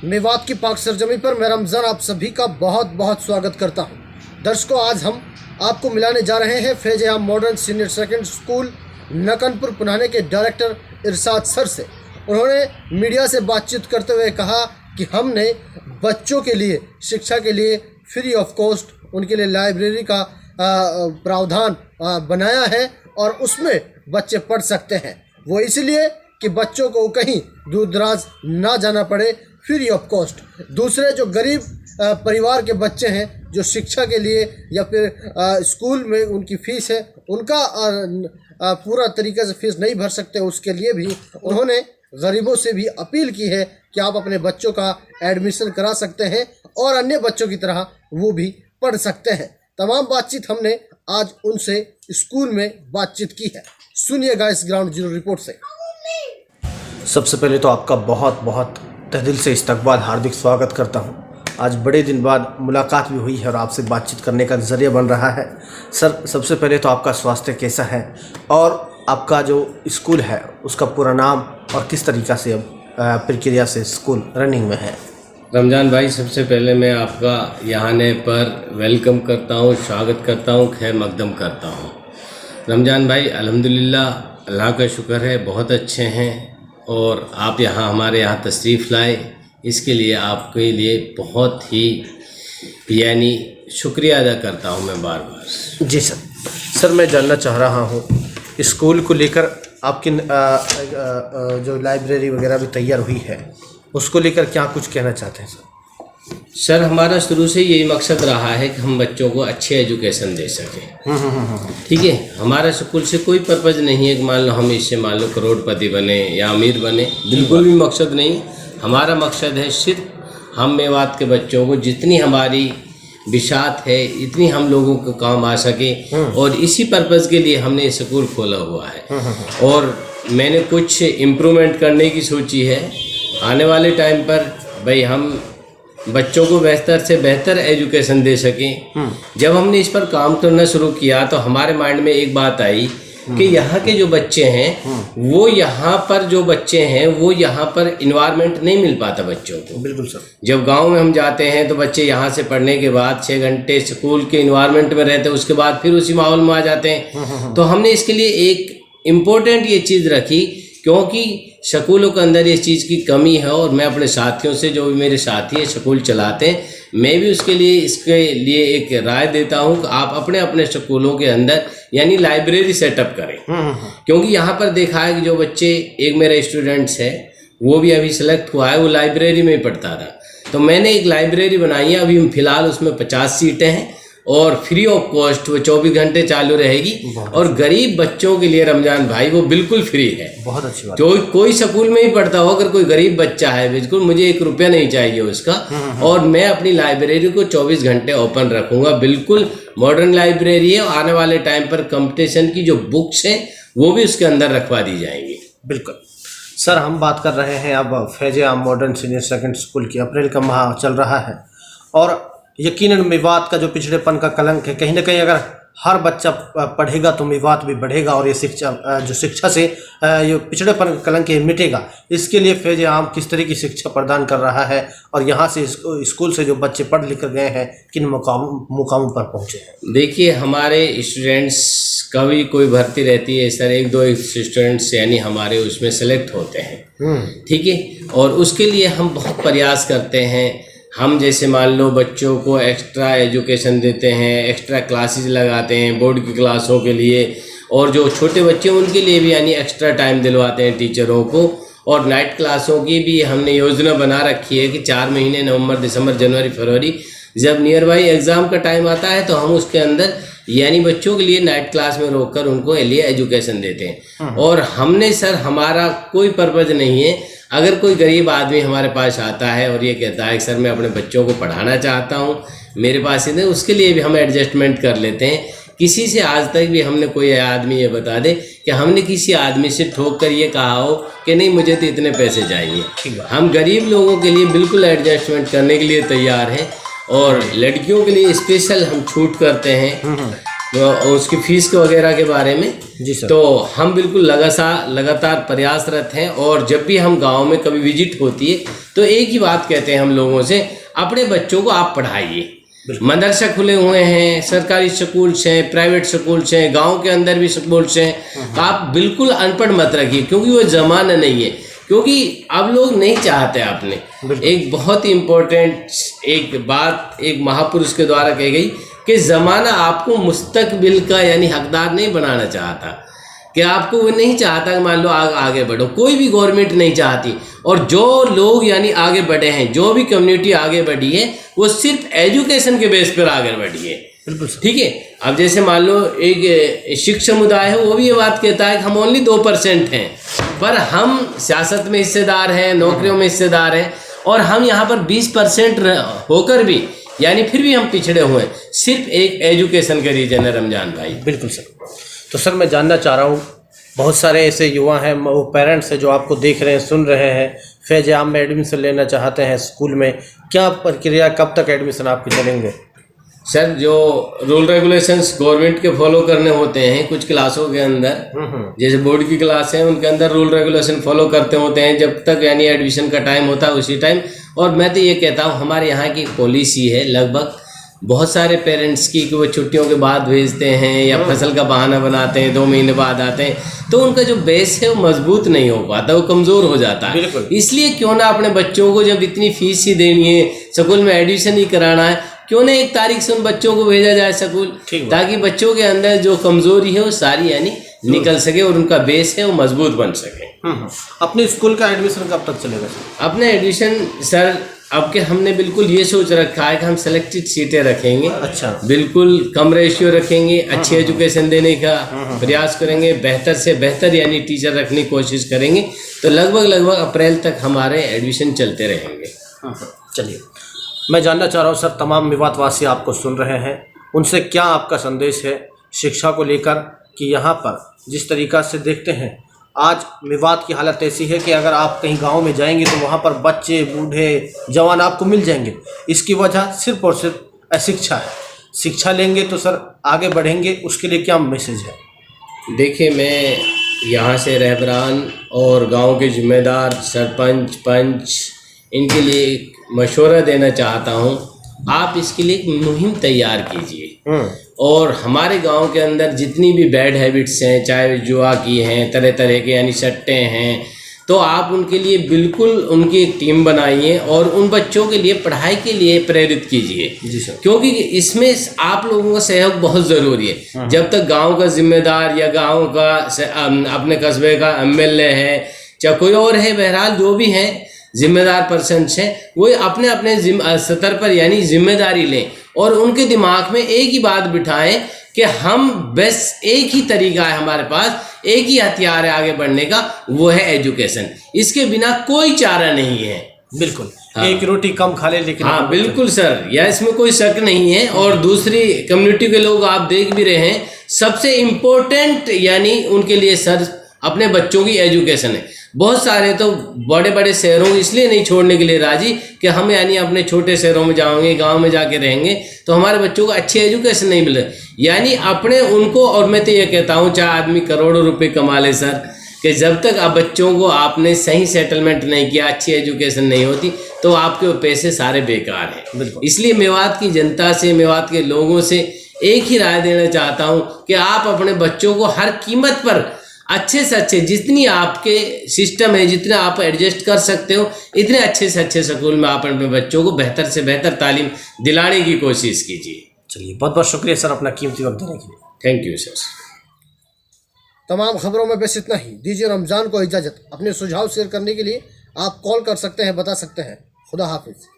मेवात की पाक सरजमी पर मैं रमज़ान आप सभी का बहुत बहुत स्वागत करता हूं। दर्शकों, आज हम आपको मिलाने जा रहे हैं फैज़ आम मॉडर्न सीनियर सेकेंडरी स्कूल नकनपुर पुनाने के डायरेक्टर इरशाद सर से। उन्होंने मीडिया से बातचीत करते हुए कहा कि हमने बच्चों के लिए शिक्षा के लिए फ्री ऑफ कॉस्ट उनके लिए लाइब्रेरी का प्रावधान बनाया है और उसमें बच्चे पढ़ सकते हैं। वो इसलिए कि बच्चों को कहीं दूर दराज ना जाना पड़े, फ्री ऑफ कॉस्ट। दूसरे जो गरीब परिवार के बच्चे हैं जो शिक्षा के लिए या फिर स्कूल में उनकी फ़ीस है उनका पूरा तरीके से फ़ीस नहीं भर सकते, उसके लिए भी उन्होंने गरीबों से भी अपील की है कि आप अपने बच्चों का एडमिशन करा सकते हैं और अन्य बच्चों की तरह वो भी पढ़ सकते हैं। तमाम बातचीत हमने आज उनसे स्कूल में बातचीत की है। सुनिएगा इस ग्राउंड जीरो रिपोर्ट से। सबसे पहले तो आपका बहुत बहुत तहे से इस्तकबाल, हार्दिक स्वागत करता हूं। आज बड़े दिन बाद मुलाकात भी हुई है और आपसे बातचीत करने का ज़रिया बन रहा है। सर, सबसे पहले तो आपका स्वास्थ्य कैसा है और आपका जो स्कूल है उसका पूरा नाम और किस तरीक़ा से अब प्रक्रिया से स्कूल रनिंग में है? रमज़ान भाई, सबसे पहले मैं आपका यहाँ आने पर वेलकम करता हूँ, स्वागत करता हूँ, खैर मकदम करता हूँ। रमज़ान भाई, अल्हम्दुलिल्लाह, अल्लाह का शुक्र है, बहुत अच्छे हैं और आप यहाँ हमारे यहाँ तशरीफ़ लाए, इसके लिए आपके लिए बहुत ही यानी शुक्रिया अदा करता हूँ मैं बार बार। जी सर, मैं जानना चाह रहा हूँ स्कूल को लेकर आपकी जो लाइब्रेरी वगैरह भी तैयार हुई है उसको लेकर क्या कुछ कहना चाहते हैं सर? सर, हमारा शुरू से यही मकसद रहा है कि हम बच्चों को अच्छे एजुकेशन दे सकें। ठीक है, हमारा स्कूल से कोई पर्पज़ नहीं है कि मान लो हम इससे मान लो करोड़पति बने या अमीर बने, बिल्कुल भी मकसद नहीं। हमारा मकसद है सिर्फ हम मेवात के बच्चों को जितनी हमारी बिशात है इतनी हम लोगों को काम आ सके और इसी पर्पज़ के लिए हमने स्कूल खोला हुआ है। और मैंने कुछ इम्प्रूवमेंट करने की सोची है आने वाले टाइम पर, भाई हम बच्चों को बेहतर से बेहतर एजुकेशन दे सकें। जब हमने इस पर काम करना शुरू किया तो हमारे माइंड में एक बात आई कि यहाँ के जो बच्चे हैं वो यहाँ पर जो बच्चे हैं वो यहाँ पर इन्वायरमेंट नहीं मिल पाता बच्चों को। बिल्कुल सर। जब गांव में हम जाते हैं तो बच्चे यहाँ से पढ़ने के बाद 6 घंटे स्कूल के इन्वायरमेंट में रहते हैं, उसके बाद फिर उसी माहौल में आ जाते हैं। तो हमने इसके लिए एक इम्पोर्टेंट ये चीज़ रखी, क्योंकि स्कूलों के अंदर इस चीज़ की कमी है और मैं अपने साथियों से, जो भी मेरे साथी हैं स्कूल चलाते हैं, मैं भी इसके लिए एक राय देता हूं कि आप अपने अपने स्कूलों के अंदर यानी लाइब्रेरी सेटअप करें। क्योंकि यहाँ पर देखा है कि जो बच्चे, एक मेरा स्टूडेंट्स है वो भी अभी सेलेक्ट हुआ है, वो लाइब्रेरी में ही पढ़ता था, तो मैंने एक लाइब्रेरी बनाई है। अभी फ़िलहाल उसमें 50 सीटें हैं और फ्री ऑफ कॉस्ट वो 24 घंटे चालू रहेगी और गरीब बच्चों के लिए रमज़ान भाई वो बिल्कुल फ्री है। बहुत अच्छी बात। जो कोई स्कूल में ही पढ़ता हो, अगर कोई गरीब बच्चा है, बिल्कुल मुझे 1 रुपया नहीं चाहिए उसका, और मैं अपनी लाइब्रेरी को 24 घंटे ओपन रखूँगा। बिल्कुल मॉडर्न लाइब्रेरी है। आने वाले टाइम पर कंपटीशन की जो बुक्स हैं वो भी उसके अंदर रखवा दी जाएंगी। बिल्कुल सर, हम बात कर रहे हैं अब फैज़ आम मॉडर्न सीनियर सेकेंडरी स्कूल की। अप्रैल का माह चल रहा है और यकीनन मेवात का जो पिछड़ेपन का कलंक है, कहीं ना कहीं अगर हर बच्चा पढ़ेगा तो मेवात भी बढ़ेगा और ये शिक्षा से ये पिछड़ेपन का कलंक मिटेगा। इसके लिए फैज़ आम किस तरह की शिक्षा प्रदान कर रहा है और यहाँ से स्कूल से जो बच्चे पढ़ लिख कर गए हैं किन मुकामों पर पहुँचे हैं? देखिए, हमारे स्टूडेंट्स कभी कोई भर्ती रहती है सर, 1-2 स्टूडेंट्स यानी हमारे उसमें सेलेक्ट होते हैं। ठीक है, और उसके लिए हम बहुत प्रयास करते हैं। हम जैसे मान लो बच्चों को एक्स्ट्रा एजुकेशन देते हैं, एक्स्ट्रा क्लासेस लगाते हैं बोर्ड की क्लासों के लिए, और जो छोटे बच्चे हैं उनके लिए भी यानी एक्स्ट्रा टाइम दिलवाते हैं टीचरों को। और नाइट क्लासों की भी हमने योजना बना रखी है कि 4 महीने नवंबर, दिसंबर, जनवरी, फरवरी, जब नियर बाई एग्ज़ाम का टाइम आता है तो हम उसके अंदर यानी बच्चों के लिए नाइट क्लास में रोककर उनको लिए एजुकेशन देते हैं। और हमने सर, हमारा कोई पर्पज़ नहीं है, अगर कोई गरीब आदमी हमारे पास आता है और ये कहता है कि सर मैं अपने बच्चों को पढ़ाना चाहता हूँ, मेरे पास ही नहीं, उसके लिए भी हम एडजस्टमेंट कर लेते हैं। किसी से आज तक भी हमने कोई आदमी ये बता दे कि हमने किसी आदमी से ठोक कर ये कहा हो कि नहीं मुझे तो इतने पैसे चाहिए। हम गरीब लोगों के लिए बिल्कुल एडजस्टमेंट करने के लिए तैयार हैं और लड़कियों के लिए स्पेशल हम छूट करते हैं। उसकी फीस के वगैरह के बारे में। जी सर। तो हम बिल्कुल लगातार प्रयासरत हैं, और जब भी हम गांव में कभी विजिट होती है तो एक ही बात कहते हैं हम लोगों से, अपने बच्चों को आप पढ़ाइए। मदरसा खुले हुए हैं, सरकारी स्कूल्स हैं, प्राइवेट स्कूल्स हैं, गांव के अंदर भी स्कूल्स हैं। आप बिल्कुल अनपढ़ मत रखिए, क्योंकि वो ज़माना नहीं है। क्योंकि अब लोग नहीं चाहते। आपने एक बहुत ही इम्पोर्टेंट एक बात एक महापुरुष के द्वारा कही गई कि ज़माना आपको मुस्तकबिल का यानी हकदार नहीं बनाना चाहता, कि आपको वो नहीं चाहता कि मान लो आगे बढ़ो। कोई भी गवर्नमेंट नहीं चाहती। और जो लोग यानी आगे बढ़े हैं, जो भी कम्युनिटी आगे बढ़ी है, वो सिर्फ एजुकेशन के बेस पर आगे बढ़ी है। बिल्कुल ठीक है। अब जैसे मान लो एक सिख समुदाय है, वो भी ये बात कहता है कि हम ओनली 2% हैं, पर हम सियासत में हिस्सेदार हैं, नौकरियों में हिस्सेदार हैं, और हम यहाँ पर 20% होकर भी यानी फिर भी हम पिछड़े हुए हैं। सिर्फ एक एजुकेशन का रीजन है रमजान भाई। बिल्कुल सर। तो सर मैं जानना चाह रहा हूँ, बहुत सारे ऐसे युवा हैं, वो पेरेंट्स हैं जो आपको देख रहे हैं, सुन रहे हैं, फैज आम में एडमिशन लेना चाहते हैं स्कूल में, क्या प्रक्रिया, कब तक एडमिशन आपके चलेंगे? सर, जो रूल रेगुलेशंस गवर्नमेंट के फॉलो करने होते हैं कुछ क्लासों के अंदर, जैसे बोर्ड की क्लास है, उनके अंदर रूल रेगुलेशन फॉलो करते होते हैं जब तक यानी एडमिशन का टाइम होता है उसी टाइम। और मैं तो ये कहता हूँ, हमारे यहाँ की पॉलिसी है लगभग बहुत सारे पेरेंट्स की कि वो छुट्टियों के बाद भेजते हैं या फसल का बहाना बनाते हैं, 2 महीने बाद आते हैं, तो उनका जो बेस है वो मजबूत नहीं हो पाता, वो कमज़ोर हो जाता है। इसलिए क्यों ना अपने बच्चों को, जब इतनी फीस ही देनी है, स्कूल में एडमिशन ही कराना है, क्यों ना 1 तारीख से उन बच्चों को भेजा जाए स्कूल, ताकि बच्चों के अंदर जो कमज़ोरी है वो सारी यानी निकल सके और उनका बेस है वो मजबूत बन सके। अपने स्कूल का एडमिशन कब तक चलेगा सर? अपने एडमिशन सर अब के हमने बिल्कुल ये सोच रखा है कि हम सेलेक्टेड सीटें रखेंगे। अच्छा। बिल्कुल कम रेशियो रखेंगे, अच्छी एजुकेशन देने का प्रयास करेंगे, बेहतर से बेहतर यानी टीचर रखने की कोशिश करेंगे। तो लगभग अप्रैल तक हमारे एडमिशन चलते रहेंगे। चलिए, मैं जानना चाह रहा हूँ सर, तमाम मेवातवासी आपको सुन रहे हैं, उनसे क्या आपका संदेश है शिक्षा को लेकर, कि यहाँ पर जिस तरीक़ा से देखते हैं आज मेवात की हालत ऐसी है कि अगर आप कहीं गांव में जाएंगे तो वहाँ पर बच्चे, बूढ़े, जवान आपको मिल जाएंगे। इसकी वजह सिर्फ और सिर्फ अशिक्षा है। शिक्षा लेंगे तो सर आगे बढ़ेंगे, उसके लिए क्या मैसेज है? देखिए, मैं यहाँ से रहबरान और गांव के जिम्मेदार, सरपंच, पंच, इनके लिए एक मशवरा देना चाहता हूँ। आप इसके लिए एक मुहिम तैयार कीजिए, और हमारे गांव के अंदर जितनी भी बैड हैबिट्स हैं, चाहे जुआ की हैं, तरह तरह के यानी सट्टे हैं, तो आप उनके लिए बिल्कुल उनकी एक टीम बनाइए और उन बच्चों के लिए पढ़ाई के लिए प्रेरित कीजिए। जी सर। क्योंकि इसमें आप लोगों का सहयोग बहुत ज़रूरी है। जब तक गांव का जिम्मेदार या गांव का अपने कस्बे का एमएलए है, चाहे कोई और है, बहरहाल जो भी हैं जिम्मेदार पर्सन हैं, वो अपने अपने स्तर पर यानी जिम्मेदारी लें और उनके दिमाग में एक ही बात बिठाएं कि हम बस एक ही तरीका है हमारे पास, एक ही हथियार है आगे बढ़ने का, वो है एजुकेशन। इसके बिना कोई चारा नहीं है। बिल्कुल। हाँ। एक रोटी कम खा ले लेकिन। हाँ बिल्कुल सर, या इसमें कोई शक नहीं है। और दूसरी कम्युनिटी के लोग आप देख भी रहे हैं, सबसे इम्पोर्टेंट यानी उनके लिए सर अपने बच्चों की एजुकेशन है। बहुत सारे तो बड़े बड़े शहरों को इसलिए नहीं छोड़ने के लिए राजी कि हम यानी अपने छोटे शहरों में जाएंगे, गांव में जाके रहेंगे तो हमारे बच्चों को अच्छी एजुकेशन नहीं मिले, यानी अपने उनको। और मैं तो ये कहता हूँ, चाहे आदमी करोड़ों रुपए कमा ले सर, कि जब तक आप बच्चों को आपने सही सेटलमेंट नहीं किया, अच्छी एजुकेशन नहीं होती, तो आपके वो पैसे सारे बेकार हैं। इसलिए मेवात की जनता से, मेवात के लोगों से एक ही राय देना चाहता हूँ कि आप अपने बच्चों को हर कीमत पर अच्छे से अच्छे, जितनी आपके सिस्टम है, जितना आप एडजस्ट कर सकते हो, इतने अच्छे से अच्छे स्कूल में आप अपने बच्चों को बेहतर से बेहतर तालीम दिलाने की कोशिश कीजिए। चलिए, बहुत बहुत शुक्रिया सर अपना कीमती वक्त देने के लिए। Thank you sir. तमाम खबरों में बस इतना ही। दीजिए रमज़ान को इजाज़त। अपने सुझाव शेयर करने के लिए आप कॉल कर सकते हैं, बता सकते हैं। खुदा हाफिज़।